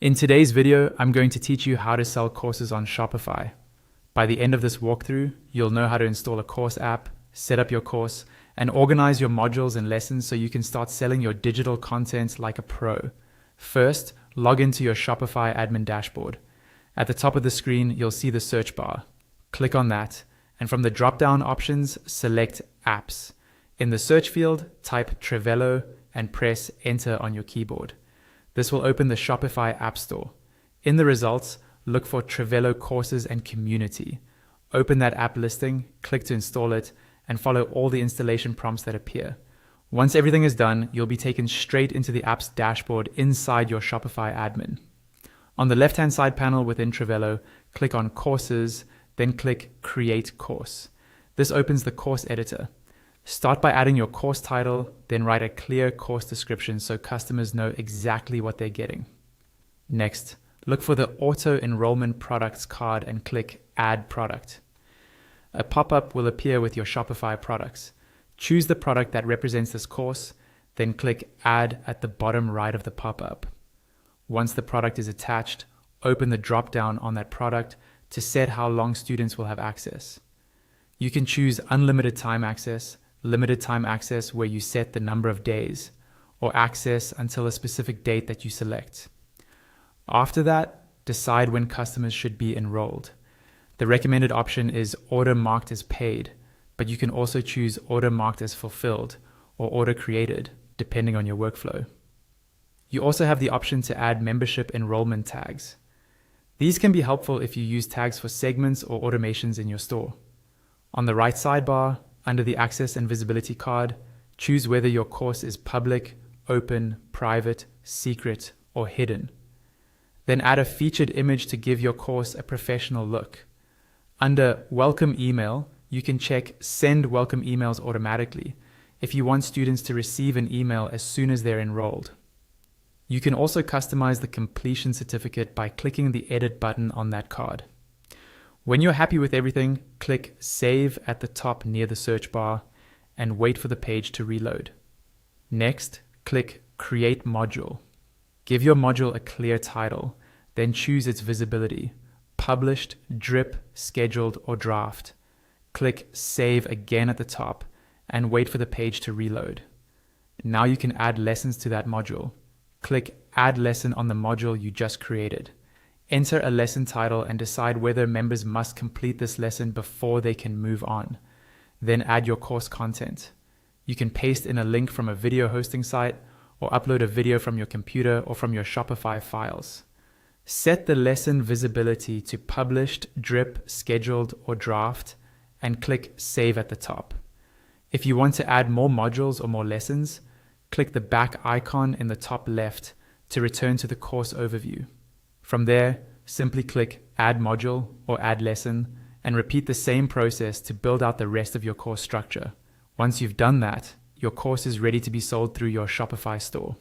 In today's video, I'm going to teach you how to sell courses on Shopify. By the end of this walkthrough, you'll know how to install a course app, set up your course, and organize your modules and lessons so you can start selling your digital content like a pro. First, log into your Shopify admin dashboard. At the top of the screen, you'll see the search bar. Click on that, and from the drop-down options, select Apps. In the search field, type Trello and press Enter on your keyboard. This will open the Shopify App Store. In the results, look for Trello Courses and Community. Open that app listing, click to install it, and follow all the installation prompts that appear. Once everything is done, you'll be taken straight into the app's dashboard inside your Shopify admin. On the left-hand side panel within Trello, click on Courses, then click Create Course. This opens the course editor. Start by adding your course title, then write a clear course description so customers know exactly what they're getting. Next, look for the Auto Enrollment Products card and click Add Product. A pop-up will appear with your Shopify products. Choose the product that represents this course, then click Add at the bottom right of the pop-up. Once the product is attached, open the drop-down on that product to set how long students will have access. You can choose unlimited time access, limited time access where you set the number of days, or access until a specific date that you select. After that, decide when customers should be enrolled. The recommended option is order marked as paid, but you can also choose order marked as fulfilled or order created, depending on your workflow. You also have the option to add membership enrollment tags. These can be helpful if you use tags for segments or automations in your store. On the right sidebar, under the Access and Visibility card, choose whether your course is public, open, private, secret, or hidden. Then add a featured image to give your course a professional look. Under Welcome Email, you can check Send Welcome Emails automatically if you want students to receive an email as soon as they're enrolled. You can also customize the completion certificate by clicking the Edit button on that card. When you're happy with everything, click Save at the top near the search bar and wait for the page to reload. Next, click Create Module. Give your module a clear title, then choose its visibility: Published, Drip, Scheduled, or Draft. Click Save again at the top and wait for the page to reload. Now you can add lessons to that module. Click Add Lesson on the module you just created. Enter a lesson title and decide whether members must complete this lesson before they can move on. Then add your course content. You can paste in a link from a video hosting site or upload a video from your computer or from your Shopify files. Set the lesson visibility to Published, Drip, Scheduled, or Draft and click Save at the top. If you want to add more modules or more lessons, click the back icon in the top left to return to the course overview. From there, simply click Add Module or Add Lesson and repeat the same process to build out the rest of your course structure. Once you've done that, your course is ready to be sold through your Shopify store.